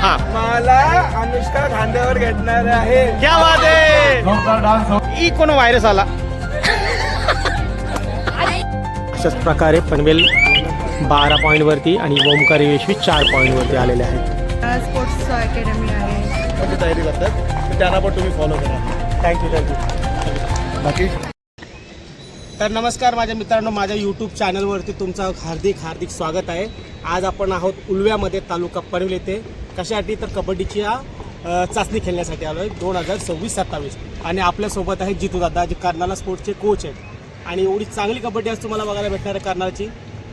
हाँ मला अनुष्का खांद्यावर घेतणार आहे. क्या बात आहे. ई कोण व्हायरस आला. अशाच प्रकारे पनवेल 12 पॉईंटवरती आणि ओमकार यशस्वी 4 पॉईंटवरती आलेले आहेत. स्पोर्ट्स अकॅडमी आहे. तयारी करतात त्यांना पण तुम्ही फॉलो करा. थँक्यू. बाकी तर नमस्कार माझ्या मित्रांनो, माझ्या यूट्यूब चॅनलवरती तुमचं हार्दिक स्वागत आहे. आज आपण आहोत उलव्यामध्ये, तालुका पनवेल येथे. कशासाठी तर कबड्डीची चाचणी खेळण्यासाठी आलो आहे 2026-27. आणि आपल्यासोबत आहे जितू दादा, जे कर्नाला स्पोर्ट्सचे कोच आहेत. आणि एवढी चांगली कबड्डी आज तुम्हाला बघायला भेटणार आहे कर्नालची.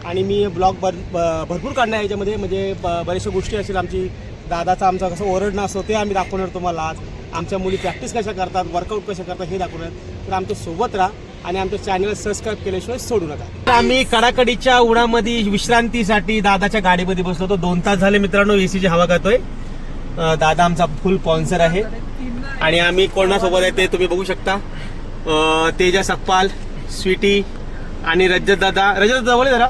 आणि मी ब्लॉग भरपूर काढणार आहे याच्यामध्ये, म्हणजे बऱ्याचशा गोष्टी असतील. आमची दादाचा आमचा कसं ओरडणं असतो ते आम्ही दाखवणार तुम्हाला. आज आमच्या मुली प्रॅक्टिस कशा करतात, वर्कआउट कशा करतात हे दाखवणार. तर आमच्या सोबत राहा आणि आमच्या चॅनल सबस्क्राईब केल्याशिवाय सोडू नका. तर आम्ही कडाकडीच्या उन्हामध्ये विश्रांतीसाठी दादाच्या गाडीमध्ये बसलो होतो. 2 तास झाले मित्रांनो, एसीची हवा करतोय. दादा आमचा फुल स्पॉन्सर आहे. आणि आम्ही कोणासोबत आहे ते तुम्ही बघू शकता. तेजा सकपाल, स्वीटी आणि रजत दादा. जवळ जरा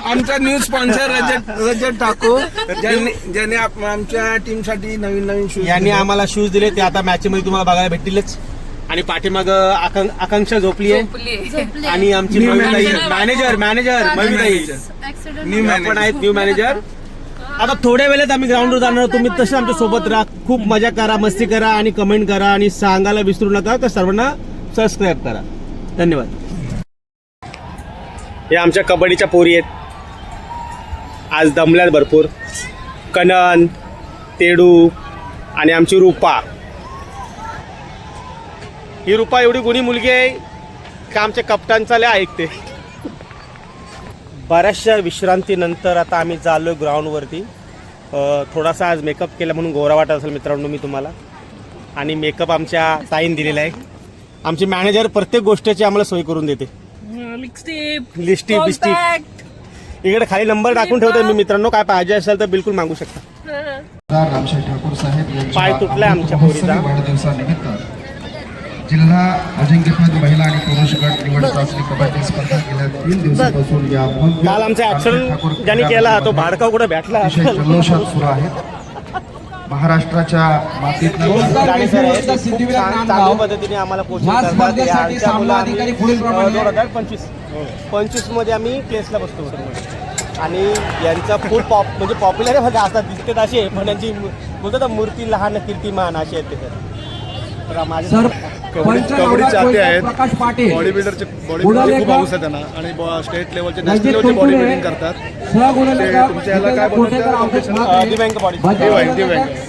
आमचा न्यू स्पॉन्सर रजत ठाकूर, ज्याने आमच्या टीमसाठी नवीन शूज यांनी आम्हाला शूज दिले. ते आता मॅच मध्ये तुम्हाला बघायला भेटतीलच. आणि पाठीमाग आकांक्षा झोपली आहे. आणि आमची मॅनेजर मयुताई पण आहेत, न्यू मॅनेजर. आता थोड्या वेळेत आम्ही ग्राउंडवर जाणार. तुम्ही तसे आमच्या सोबत राहा, खूप मजा करा, मस्ती करा आणि कमेंट करा. आणि सांगायला विसरू नका तर सर्वांना सबस्क्राईब करा. धन्यवाद. हे आमच्या कबड्डीच्या पोरी आहेत. आज दमल्यात भरपूर. कनन, तेडू आणि आमची रूपा. ही रूपा एवढी गुणी मुलगी आहे का आमच्या कप्तानचा लय ऐकते. बऱ्याचशा विश्रांतीनंतर आता आम्ही चाललो ग्राउंडवरती. थोडासा आज मेकअप केला म्हणून गोरा वाटत असेल मित्रांनो मी तुम्हाला. आणि मेकअप आमच्या ताईन दिलेला आहे. आमची मॅनेजर प्रत्येक गोष्टीची आम्हाला सोय करून देते. लिस्टिप बिस्टिप इकडे खाली नंबर टाकून ठेवतो मी मित्रांनो. काय पाहिजे असेल तर बिलकुल मागू शकता. पाय तुटलाय आमच्या पोरीचा. जिल्हा अजिंक्यपद महिला आणि पुरुष गट निवड चाचणी कबड्डी स्पर्धा गेल्या 3 दिवसांपासून या काल आमचा ऍक्सिडेंट ज्यांनी केला तो भाडकाव कुठे भेटला जल्लोषात सुरू आहेत. महाराष्ट्राच्या मातीत चांगल्या पद्धतीने आम्हाला कोचिंग करतात. 2025 मध्ये आम्ही प्लेसला बसतो होतो. आणि यांचा फुल म्हणजे पॉप्युलर आहे. असा दिसतात असे पण यांची बोलतात मूर्ती लहान कीर्तिमान अशी आहेत ते. तर माझे कबड्डीचे आते आहेत, बॉडी बिल्डरचे खूप हाऊस आहे त्यांना. आणि स्टेट लेवलचे नॅशनल लेवलचे बॉडी बिल्डिंग करतात. तुमच्या याला काय बोलतात,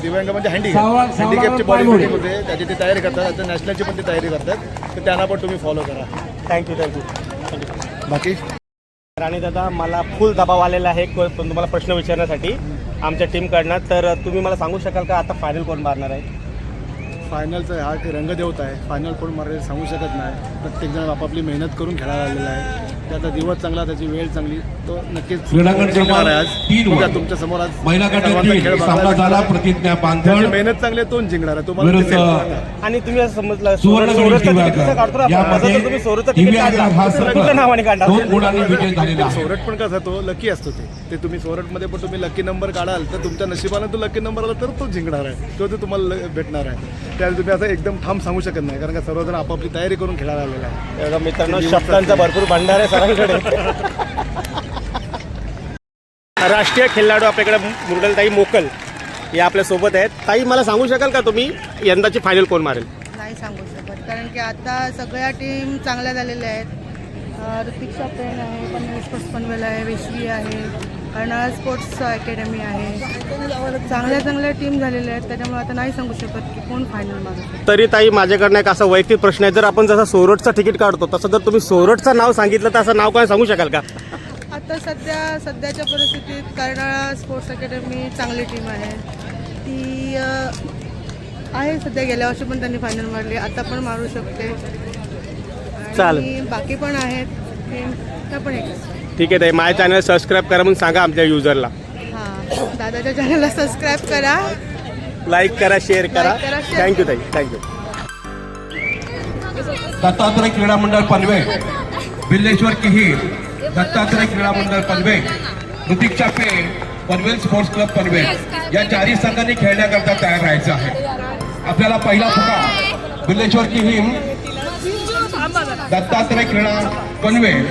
दिव्यांग म्हणजे हँडिकॅपची बॉडी बिल्डिंग होते, त्याची ती तयारी करतात. आता नॅशनलची पण ती तयारी करतात. तर त्यांना पण तुम्ही फॉलो करा. थँक्यू. बाकी राणी दादा, मला फुल दबाव आलेला आहे तुम्हाला प्रश्न विचारण्यासाठी आमच्या टीमकडनं. तर तुम्ही मला सांगू शकाल का आता फायनल कोण मारणार आहे? फायनलचा हा की रंगदेवता आहे. फायनल कोण मारेल सांगू शकत नाही. प्रत्येकजण आपापली मेहनत करून खेळायला आलेला आहे. त्याचा दिवस चांगला, त्याची वेळ चांगली, तो नक्कीच जिंकणार आहे. आज तुमच्या समोर आज मेहनत चांगली आहे, तोच जिंकणार आहे. तुम्हाला आणि तुम्ही असं समजलं सोरटचं काढतो तुम्ही सोरटचं तिकीट कुठल्या नावाने काढणार? सोरट पण कसा तो लकी असतो. ते तुम्ही सोरटमध्ये पण तुम्ही लकी नंबर काढाल तर तुमच्या नशिबाने तो लकी नंबर आला तर तो जिंकणार आहे, तो तुम्हाला भेटणार आहे. त्याला तुम्ही असं एकदम ठाम सांगू शकत नाही, कारण का सर्वजण आपापली तयारी करून खेळायला आलेला आहे. एवढा मित्रांनो शब्दांचा भरपूर भंडार आहे सरांकडे. राष्ट्रीय खेळाडू आपल्याकडे मृणालताई मोकल या आपल्या सोबत आहेत. ताई, मला सांगू शकाल का तुम्ही यंदाची फायनल कोण मारेल? नाही सांगू शकत, कारण की आता सगळ्या टीम चांगल्या झालेल्या आहेत. ऋतिक्षा पेन आहे, पनवेल स्पोर्ट्स पनवेल आहे, वेशवी आहे, कर्नाल स्पोर्ट्स अकॅडमी आहे. चांगल्या टीम झालेल्या आहेत. त्याच्यामुळे आता नाही सांगू शकत की कोण फायनल मारेल. तरी ताई, माझ्याकडनं एक असा वैयक्तिक प्रश्न आहे. जर आपण जसं सोरटचं तिकीट काढतो तसं जर तुम्ही सोरटचं नाव सांगितलं तर असं नाव काय सांगू शकाल का? आता सध्याच्या परिस्थितीत कर्नाल स्पोर्ट्स अकॅडमी चांगली टीम आहे. ती आहे सध्या. गेल्या वर्षी पण त्यांनी फायनल मारली, आता पण मारू शकते. आणि बाकी पण आहेत टीम, त्या पण एक. ठीक आहे ताई, माझ्या चॅनल सबस्क्राईब करा म्हणून सांगा आमच्या युजरला. हां, दादाच्या चॅनलला सबस्क्राईब करा, लाईक करा, शेअर करा. थँक्यू ताई, थँक्यू. दत्तात्रय क्रीडा मंडळ पनवेल, बिल्लेश्वर किहीर, दत्तात्रय क्रीडा मंडळ पनवेल, ऋतिक चापे, पनवेल स्पोर्ट्स क्लब पनवेल या चारही संघांनी खेळण्याकरता तयार राहायचं आहे. आपल्याला पहिला पुकार बिल्लेश्वर की हिम, दत्तात्रय क्रीडा पनवेल,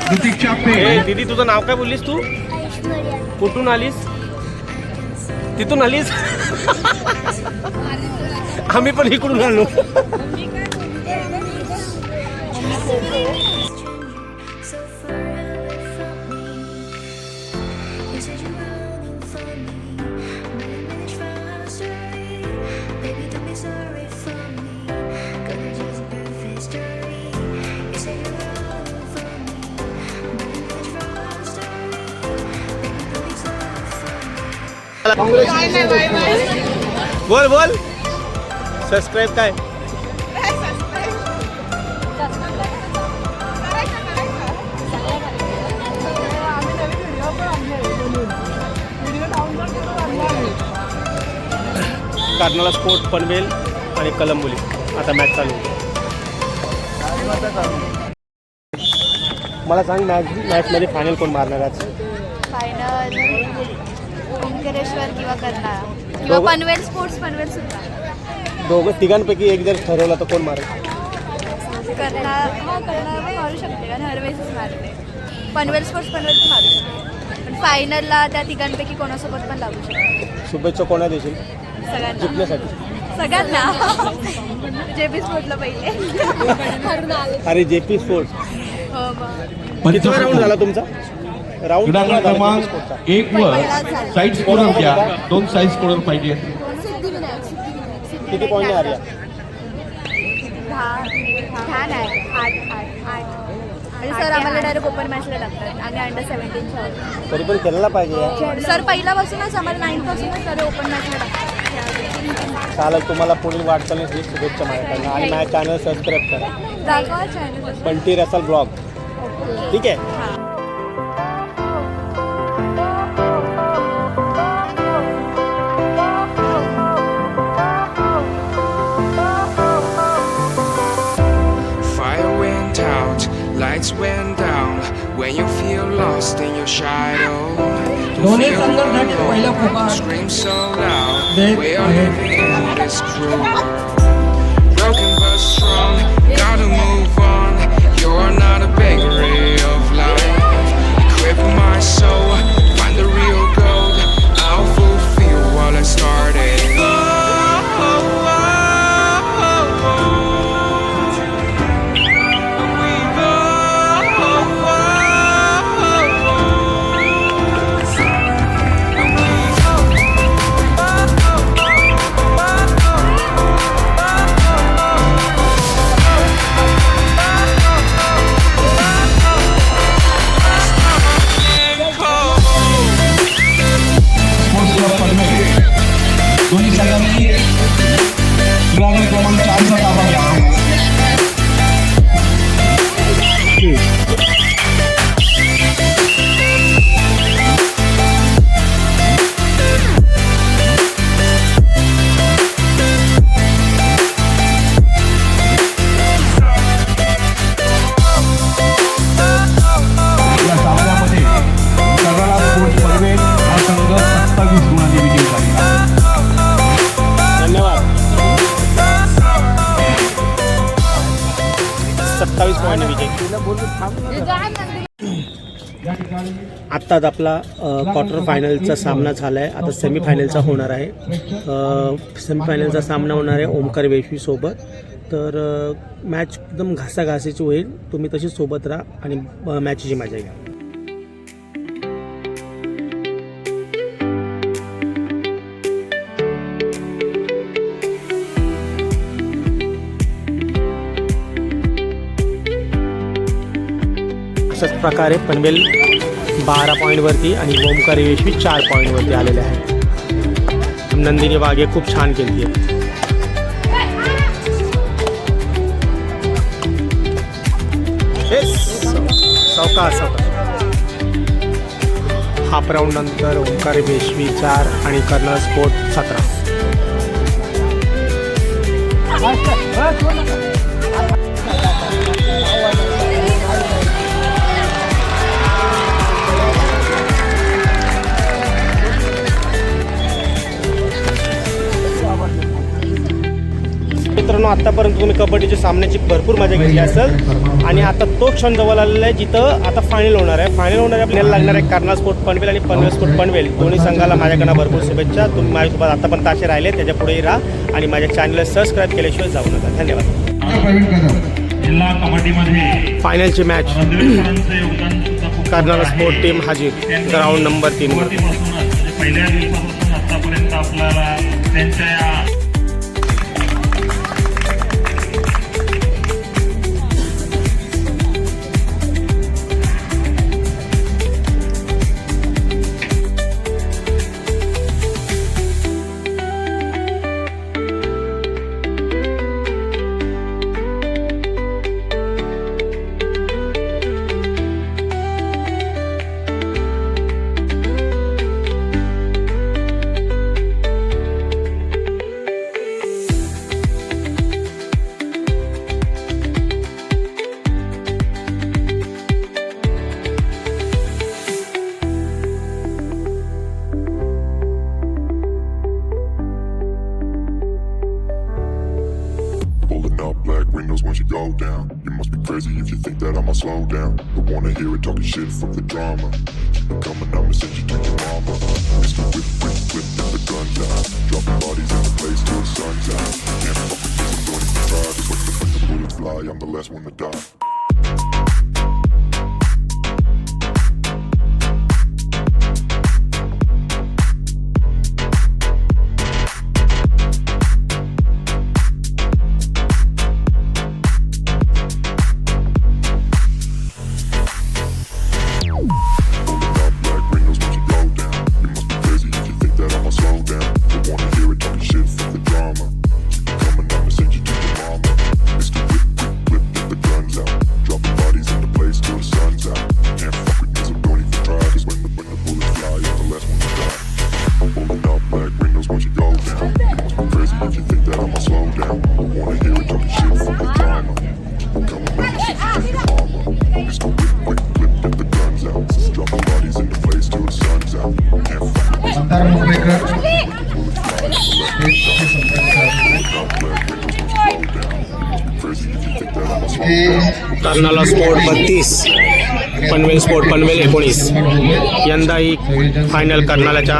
प्रतीक्षा पे. दीदी तुझं नाव काय बोललीस तू? कुठून आलीस? तिथून आलीस? आम्ही पण इकडून आलो. बोल बोल. सबस्क्राईब काय? कर्नाला स्पोर्ट पनवेल आणि कलंबोली आता मॅच चालू आहे. मला सांग मॅचमध्ये फायनल कोण मारणार आज? फायनल ओंकारेश्वर किंवा कर्नाळा किंवा पनवेल स्पोर्ट्स पनवेल सुद्धा. दोघं तिघांपैकी एक जर ठरवलं तर कोण मारेल? कर्नाळा पण मारू शकते कारण हरवेळेसच मारते. पनवेल स्पोर्ट्स पनवेल पण मारू शकते पण फायनलला त्या तिघांपैकी कोणासोबत पण लागू शकते. शुभेच्छा कोणा देशील सगळ्यांना जिंकण्यासाठी? सगळ्यांना JP स्पोर्ट्सला पहिले. अरे JP स्पोर्ट्स हो मग किती राऊंड झाला तुमचा? राऊंड क्रीडांगण क्रमांक 1 वर साईड स्कोरर घ्या. 2 साईड स्कोरर पाहिजे. किती पॉईंट हारल्या? 10 नाही 8. आणि सर आम्हाला डायरेक्ट ओपन मॅचला टाकतात. आम्ही अंडर-17 तरी पण केलेला पाहिजे यार. सर पहिल्यापासूनच आम्हाला 9 पासूनच सर ओपन मॅचला टाकतात. चालेल, तुम्हाला पुढील वाटचालीस शुभेच्छा माझ्याकडनं आणि माझ्या चॅनल सबस्क्राईब करा. दाखवा चॅनल. Bunty Russell blog. ठीक आहे. Fire went out, lights went down. When you feel lost in your shadow, you feel alone. Scream so loud, we are living this truth. Broken but strong, gotta move on. You're not a bakery of life. Equip my soul, find the real gold. I'll fulfill what I started. Sports club Panvel दोन्ही संघांनी क्रीडांगण क्रमांक 4 चा ताबा घ्या. या सामन्यामध्ये Karnala sports Panvel हा संघ 27 गुणांनी विजयी झाला. धन्यवाद. 27 पॉईंट विजय. आत्ताच आपला क्वार्टर फायनलचा सामना झाला आहे. आता सेमीफायनलचा होणार आहे. सेमीफायनलचा सामना होणार आहे ओमकार वेशवीसोबत. तर मॅच एकदम घासाघासीची होईल. तुम्ही तशीच सोबत राहा आणि मॅचची मजा घ्या. अशाच प्रकारे पनवेल 12 पॉईंटवरती आणि ओमकार यशवी 4 पॉईंटवरती आलेले आहेत. नंदिनी वाघे खूप छान केली आहे. सावकाश हाफ राऊंड नंतर ओमकार यशवी 4 आणि कर्नल स्पोर्ट 17. आत्तापर्यंत तुम्ही कबड्डीच्या सामन्याची भरपूर मजा घेतली असेल आणि आता तो क्षण जवळ आलेला आहे जिथं आता फायनल होणार आहे. फायनल होणार आहे आपल्याला लागणार आहे कर्नाल स्पोर्ट पनवेल आणि पनवेल स्पोर्ट पनवेल. दोन्ही संघाला माझ्याकडनं भरपूर शुभेच्छा. तुम्ही माझ्यासोबत आतापर्यंत असे राहिले त्याच्या पुढेही राहा आणि माझ्या चॅनलला सबस्क्राईब केल्याशिवाय जाऊ नका. धन्यवाद. जिल्हा कबड्डीमध्ये फायनलची मॅच रणधीरकरांचं योगदान सुद्धा खूप कर्नाल स्पोर्ट टीम हाजीर ग्राउंड नंबर 3 वर. सुरुवातीपासूनच म्हणजे पहिल्या दिवसापासून आतापर्यंत आपल्याला त्यांच्या या Pulling up black windows once you go down. You must be crazy if you think that I'ma slow down. Don't wanna hear it talking shit from the drama. Keep it coming, I'ma send you to your mama. Mr. Whip, whip, whip, get the guns out. Dropping bodies in the place till the sun's out. Can't fuck with this, I'm don't even try. Just when the bullets fly, I'm the last one to die. Karnal sport 32 Panvel sport Panvel 19. यंदाही final कर्नालाच्या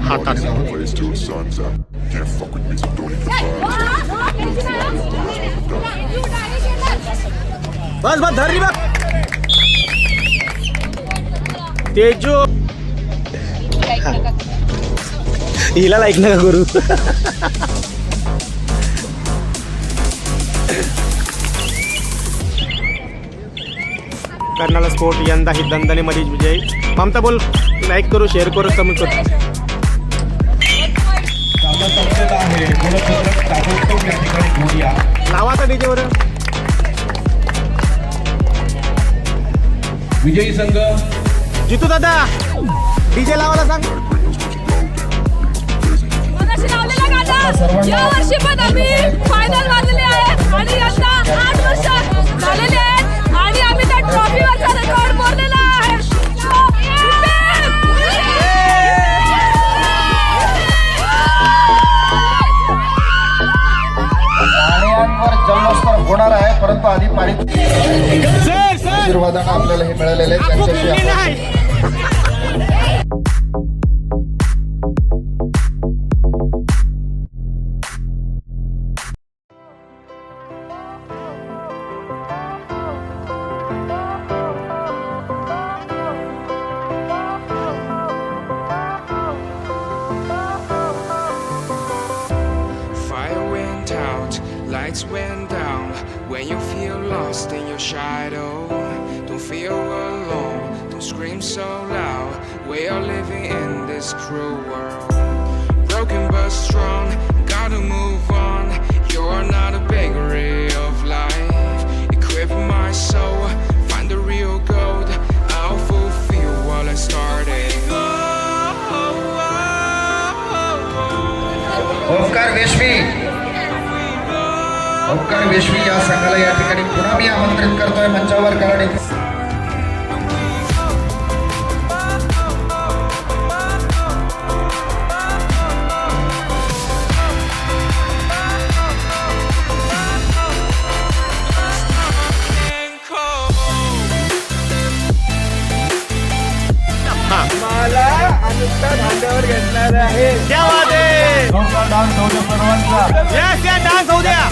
हातात. Place till the sun's out. Can't fuck with me, so don't even try. बस बस धरली बघ तेजो. हिला like नका करू. Karnal sport यंदाही दणदणीमध्ये विजयी. ममता बोल, लाईक करू, शेअर करू, कमेंट करू. सामना संपलेला आहे. गुणपत्रक ताबडतोब या ठिकाणी घेऊया. लावाचा डीजे वर विजयी संघ जितू दादा डीजे लावायला सांग. या वर्षी पण आम्ही फायनल मारलेले आहेत आणि यंदा 8 वर्ष झालेले आहेत आणि आम्ही त्या ट्रॉफीवरचा रेकॉर्ड मोडलेला आहे. गाड्यांवर जल्लोषकर होणार आहे, परंतु आधी पारित आशीर्वादानं आपल्याला हे मिळालेले आहे. त्यांच्याशी आपण Lights went down when you feel lost in your shadow. Don't feel alone, don't scream so loud. We are living in this cruel world. Broken but strong, gotta move on. You're not a bakery of life. Equip my soul, find the real gold. I'll fulfill what I started. Omkar वेशवी, Omkar वेशवी या संघाला या ठिकाणी पुन्हा मी आमंत्रित करतोय मंचावर. कारण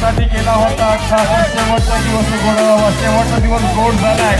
साठी केला होता अख्खा शेवटचा दिवस गोड झालाय.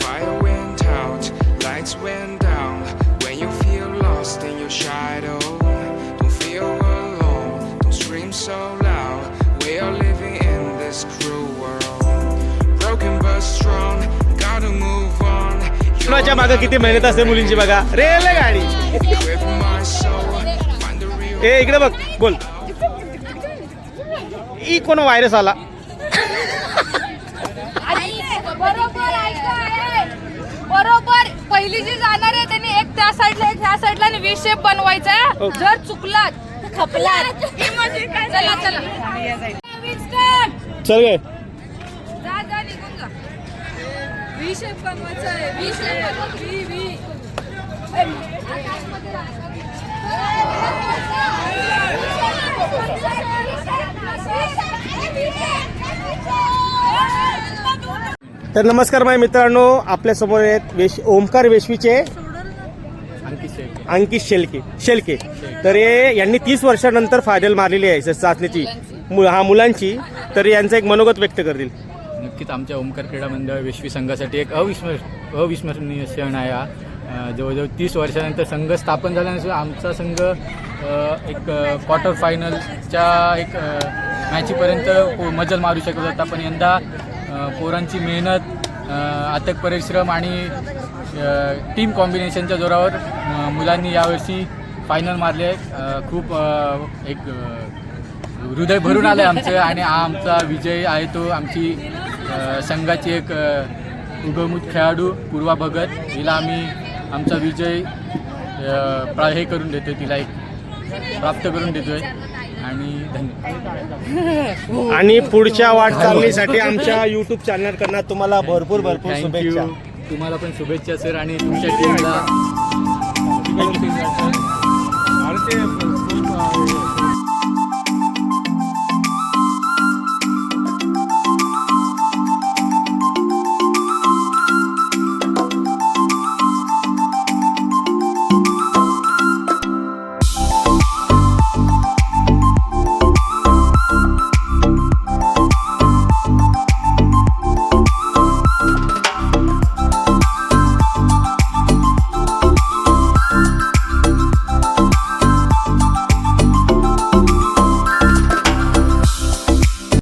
Fire went out, lights went down. When you feel lost in your shadow, don't feel alone, don't scream so loud. We are living in this cruel world, broken but strong, gotta move on. कोणाच्या मागे किती मेहनत असते मुलींची बघा. Rail गाडी. With my soul, find the real. ए इकडे बघ बोल. ई कोण व्हायरस आला. बरोबर ऐका आहे. बरोबर पहिली जी जाणार आहे त्यांनी एक त्या साईडला एक ह्या साईडला आणि व्ही शेप बनवायचा आहे. जर चुकलात तर खपलात. चला चला चल गे. जा जा निघून जा. व्ही शेप बनवायचा आहे. V shape V V. तर नमस्कार माझ्या मित्रांनो, आपल्यासमोर आहेत ओमकार वेशवीचे अंकित शेलके. तर यांनी 30 वर्षानंतर फायनल मारलेली आहे चाचणीची मुलांची. तर यांचं एक मनोगत व्यक्त करतील. नक्कीच आमच्या ओमकार क्रीडा मंडळ वेशवी संघासाठी एक अविस्मरणीय क्षण आहे हा. जवळजवळ 30 वर्षानंतर संघ स्थापन झाल्यानंतर आमचा संघ एक क्वार्टर फायनलच्या एक मॅचीपर्यंत मजल मारू शकत होता. पण यंदा पोरांची मेहनत, अथक परिश्रम आणि टीम कॉम्बिनेशनच्या जोरावर मुलांनी यावर्षी फायनल मारले आहे. खूप एक हृदय भरून आलं आहे आमचं. आणि हा आमचा विजय आहे तो आमची संघाची एक उगवमूत खेळाडू पूर्वा भगत, हिला आम्ही आमचा विजय हे करून देतोय, तिला एक प्राप्त करून देतोय. आणि धन्यवाद. आणि पुढच्या वाटचालीसाठी आमच्या YouTube चॅनल कडनं तुम्हाला भरपूर शुभेच्छा. तुम्हाला पण शुभेच्छा सर. आणि तुमच्या टीमला